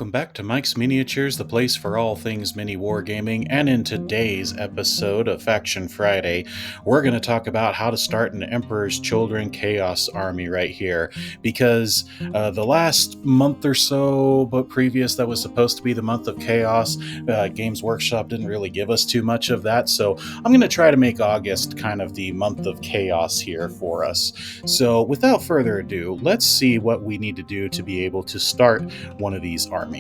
Welcome back to Mike's Miniatures, the place for all things mini wargaming. And in today's episode of Faction Friday, we're going to talk about how to start an Emperor's Children Chaos army right here. Because the last month or so, but previous, that was supposed to be the month of Chaos, Games Workshop didn't really give us too much of that. So I'm going to try to make August kind of the month of Chaos here for us. So without further ado, let's see what we need to do to be able to start one of these armies.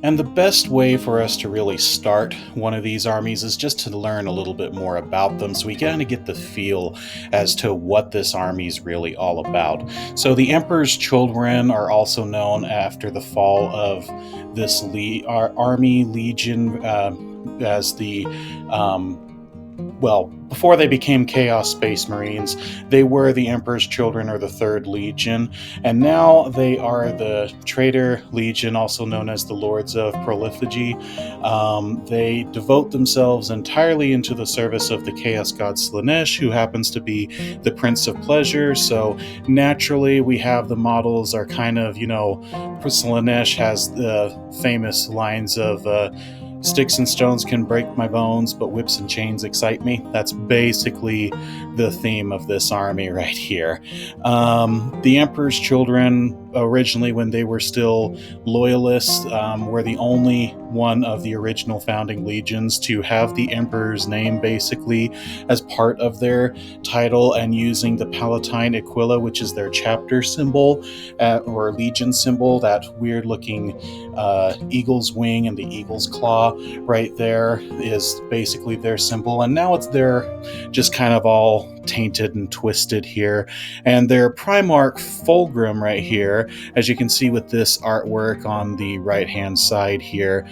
And the best way for us to really start one of these armies is just to learn a little bit more about them so we kind of get the feel as to what this army is really all about. So the Emperor's Children are also known after the fall of this army legion as the before they became Chaos Space Marines, they were the Emperor's Children, or the 3rd Legion, and now they are the Traitor Legion, also known as the Lords of Prolifigy. They devote themselves entirely into the service of the Chaos God Slaanesh, who happens to be the Prince of Pleasure, so naturally we have the models are kind of, Slaanesh has the famous lines of sticks and stones can break my bones, but whips and chains excite me. That's basically the theme of this army right here. The Emperor's Children, originally when they were still loyalists, were the only one of the original founding legions to have the Emperor's name basically as part of their title, and using the Palatine Aquila, which is their chapter symbol or legion symbol, that weird looking eagle's wing and the eagle's claw right there is basically their symbol. And now they're just kind of all tainted and twisted here. And their Primarch Fulgrim right here, as you can see with this artwork on the right hand side here,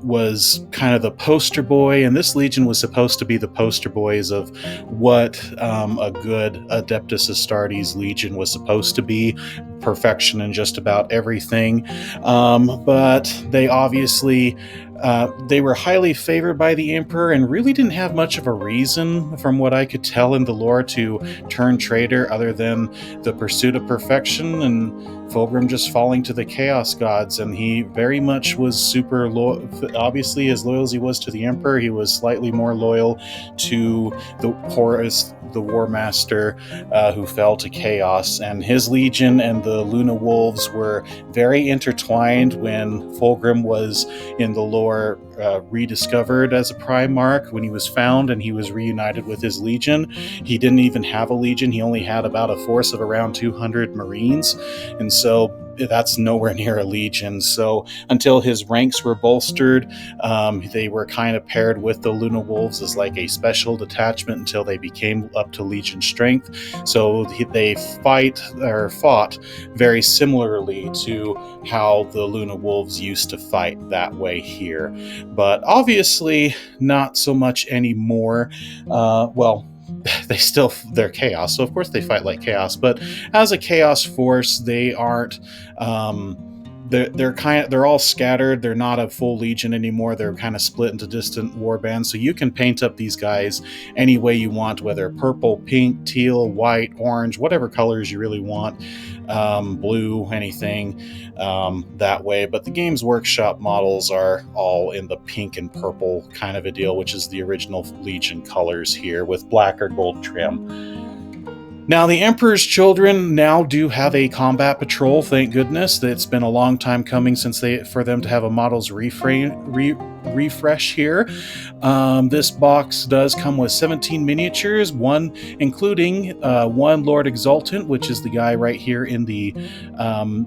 was kind of the poster boy, and this legion was supposed to be the poster boys of what a good Adeptus Astartes legion was supposed to be. Perfection in just about everything, but they obviously they were highly favored by the Emperor and really didn't have much of a reason, from what I could tell in the lore, to turn traitor other than the pursuit of perfection and Fulgrim just falling to the Chaos Gods. And he very much was super loyal. Obviously, as loyal as he was to the Emperor, he was slightly more loyal to the Horus, the War Master, who fell to Chaos. And his legion and the Luna Wolves were very intertwined. When Fulgrim was in the lore rediscovered as a Primarch, when he was found and he was reunited with his legion, he didn't even have a legion. He only had about a force of around 200 Marines, and so that's nowhere near a legion. So until his ranks were bolstered, they were kind of paired with the Luna Wolves as like a special detachment until they became up to legion strength. So they fought very similarly to how the Luna Wolves used to fight that way here, but obviously not so much anymore. They're chaos, so of course they fight like chaos, but as a chaos force, they aren't they're all scattered. They're not a full legion anymore. They're kind of split into distant war bands, so you can paint up these guys any way you want, whether purple, pink, teal, white, orange, whatever colors you really want, blue, anything that way. But the Games Workshop models are all in the pink and purple kind of a deal, which is the original legion colors here, with black or gold trim. Now, the Emperor's Children now do have a combat patrol, thank goodness. It's been a long time coming for them to have a models refresh here. This box does come with 17 miniatures, including one Lord Exultant, which is the guy right here in the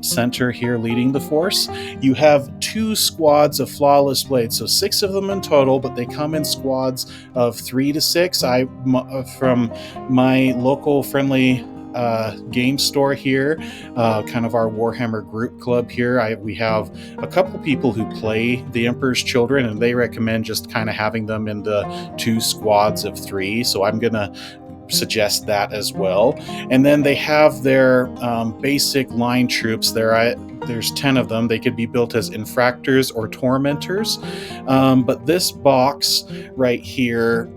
center here leading the force. You have 2 squads of Flawless Blades, so 6 of them in total, but they come in squads of 3 to 6. From my local friendly game store here, kind of our Warhammer group club here, we have a couple people who play the Emperor's Children, and they recommend just kind of having them in the 2 squads of 3. So I'm gonna suggest that as well. And then they have their basic line troops. There's 10 of them. They could be built as infractors or tormentors. But this box right here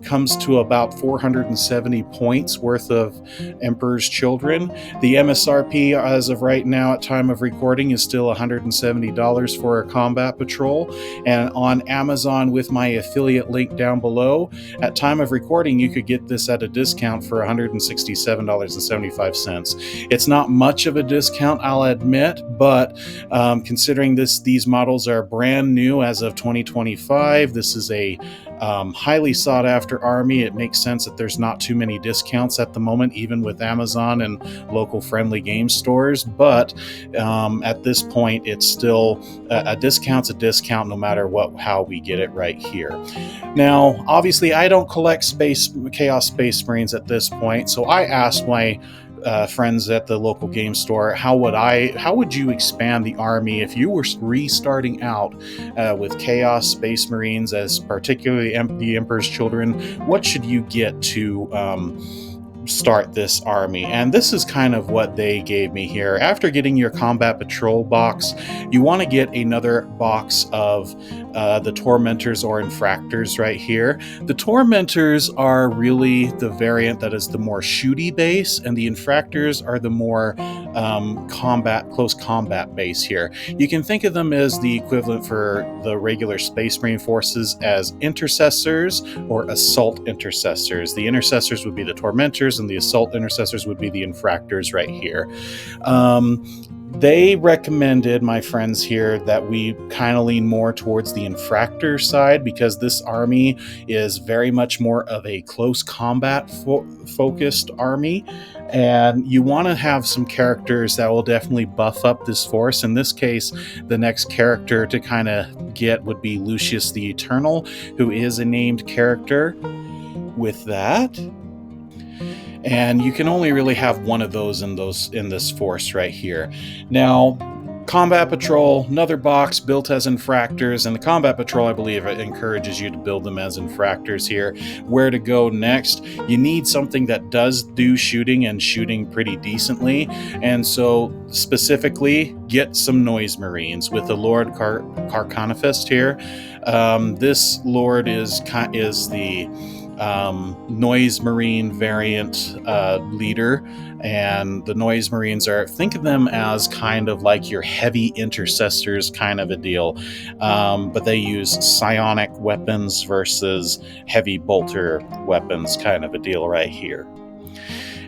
comes to about 470 points worth of Emperor's Children. The MSRP as of right now at time of recording is still $170 for a combat patrol. And on Amazon with my affiliate link down below, at time of recording, you could get this at a discount for $167.75. It's not much of a discount, I'll admit, but considering these models are brand new as of 2025, this is a highly sought after army. It makes sense that there's not too many discounts at the moment, even with Amazon and local friendly game stores. But at this point, it's still a discount's a discount no matter how we get it right here. Now, obviously, I don't collect Chaos Space Marines at this point, so I asked my friends at the local game store, how would you expand the army if you were restarting out with Chaos Space Marines, as particularly the Emperor's Children? What should you get to start this army? And this is kind of what they gave me here. After getting your combat patrol box, you want to get another box of the Tormentors or Infractors right here. The Tormentors are really the variant that is the more shooty base, and the Infractors are the more close combat base here. You can think of them as the equivalent for the regular Space Marine forces as intercessors or assault intercessors. The intercessors would be the Tormentors, and the assault intercessors would be the Infractors right here. They recommended, my friends here, that we kind of lean more towards the Infractor side, because this army is very much more of a close combat focused army, and you want to have some characters that will definitely buff up this force. In this case, the next character to kind of get would be Lucius the Eternal, who is a named character with that. And you can only really have one of those in this force right here. Now, Combat Patrol, another box built as Infractors, and the Combat Patrol, I believe, it encourages you to build them as Infractors here. Where to go next? You need something that does do shooting, and shooting pretty decently, and so specifically, get some Noise Marines with the Lord Carconifist here. This Lord is the Noise Marine variant leader, and the Noise Marines think of them as kind of like your heavy intercessors kind of a deal, but they use psionic weapons versus heavy bolter weapons kind of a deal right here.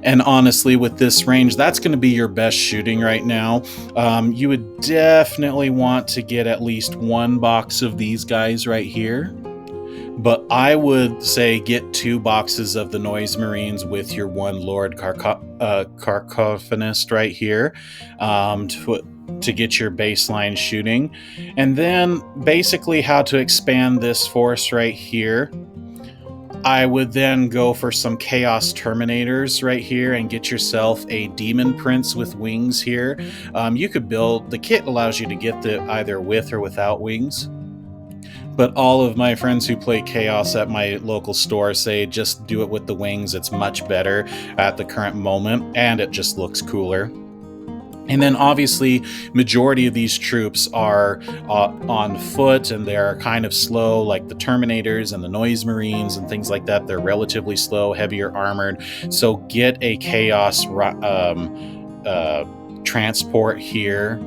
And honestly, with this range, that's going to be your best shooting right now. You would definitely want to get at least one box of these guys right here. But I would say get 2 boxes of the Noise Marines with your one Lord Carconifist right here to get your baseline shooting. And then basically how to expand this force right here. I would then go for some Chaos Terminators right here and get yourself a Demon Prince with wings here. You could build, the kit allows you to get the either with or without wings. But all of my friends who play Chaos at my local store say just do it with the wings. It's much better at the current moment, and it just looks cooler. And then obviously, majority of these troops are on foot, and they're kind of slow, like the Terminators and the Noise Marines and things like that. They're relatively slow, heavier armored. So get a Chaos transport here.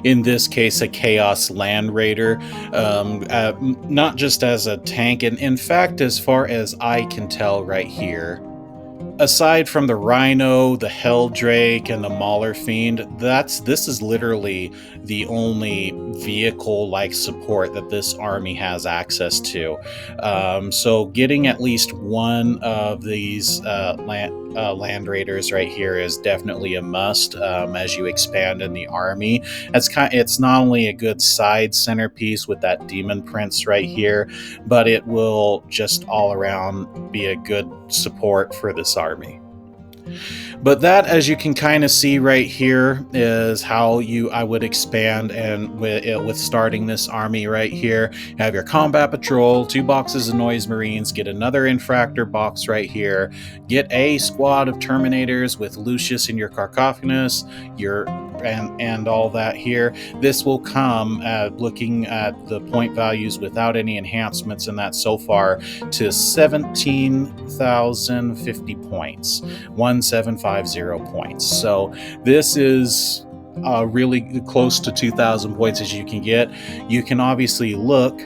In this case, a Chaos Land Raider, not just as a tank, and in fact, as far as I can tell right here, aside from the Rhino, the Helldrake, and the Mauler Fiend, this is literally the only vehicle-like support that this army has access to. So getting at least one of these Land Raiders right here is definitely a must as you expand in the army. It's not only a good side centerpiece with that Demon Prince right here, but it will just all around be a good support for this army. But that, as you can kind of see right here, is how I would expand, and with starting this army right here. Have your combat patrol, 2 boxes of noise marines, get another infractor box right here, get a squad of terminators with Lucius in your Carcophagus, your and all that here. This will come looking at the point values without any enhancements in that so far to 17,050 points. 1750 points. So this is really close to 2,000 points as you can get. You can obviously look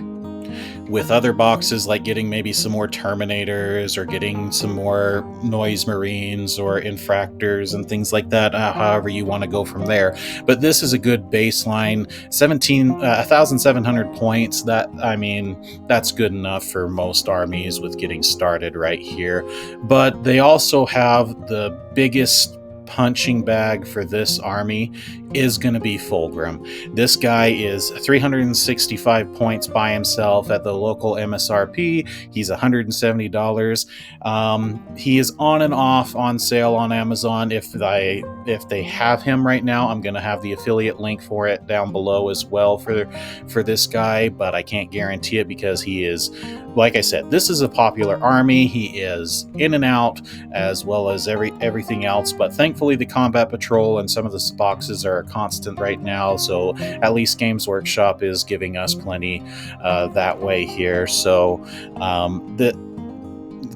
with other boxes, like getting maybe some more Terminators or getting some more Noise Marines or Infractors and things like that, however you want to go from there. But this is a good baseline, 1,700 points. That's good enough for most armies with getting started right here. But they also have the biggest punching bag for this army is going to be Fulgrim. This guy is 365 points by himself at the local MSRP. He's $170. He is on and off on sale on Amazon. If they have him right now, I'm going to have the affiliate link for it down below as well for this guy, but I can't guarantee it because he is, like I said, this is a popular army. He is in and out as well as everything else, but thankfully the combat patrol and some of the boxes are constant right now, so at least Games Workshop is giving us plenty that way here. So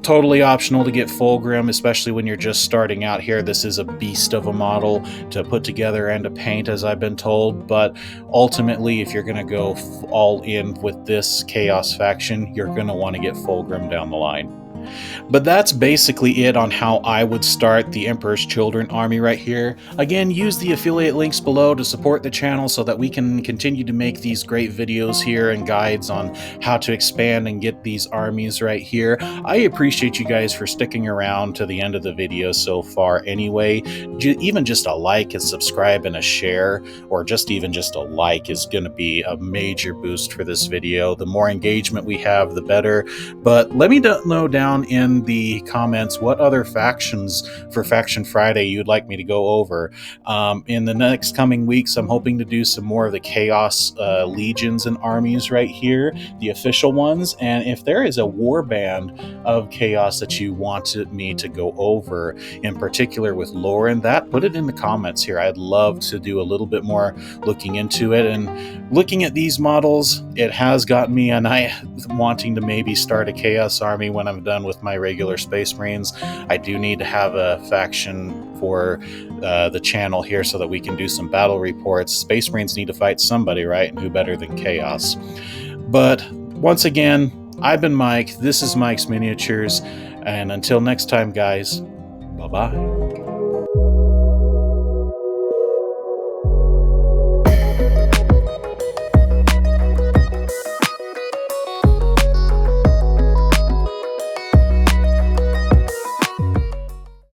totally optional to get Fulgrim, especially when you're just starting out here. This is a beast of a model to put together and to paint, as I've been told, but ultimately if you're going to go all in with this Chaos faction, you're going to want to get Fulgrim down the line. But that's basically it on how I would start the Emperor's Children army right here. Again, use the affiliate links below to support the channel so that we can continue to make these great videos here and guides on how to expand and get these armies right here. I appreciate you guys for sticking around to the end of the video so far anyway. Even just a like, a subscribe, and a share, or even just a like is going to be a major boost for this video. The more engagement we have, the better. But let me know down in the comments what other factions for Faction Friday you'd like me to go over. In the next coming weeks, I'm hoping to do some more of the Chaos legions and armies right here, the official ones. And if there is a warband of Chaos that you wanted me to go over, in particular with Lauren, put it in the comments here. I'd love to do a little bit more looking into it. And looking at these models, it has gotten me wanting to maybe start a Chaos army when I'm done with my regular Space Marines. I do need to have a faction for the channel here so that we can do some battle reports. Space Marines need to fight somebody, right? And who better than Chaos? But once again, I've been Mike. This is Mike's Miniatures. And until next time, guys, bye-bye.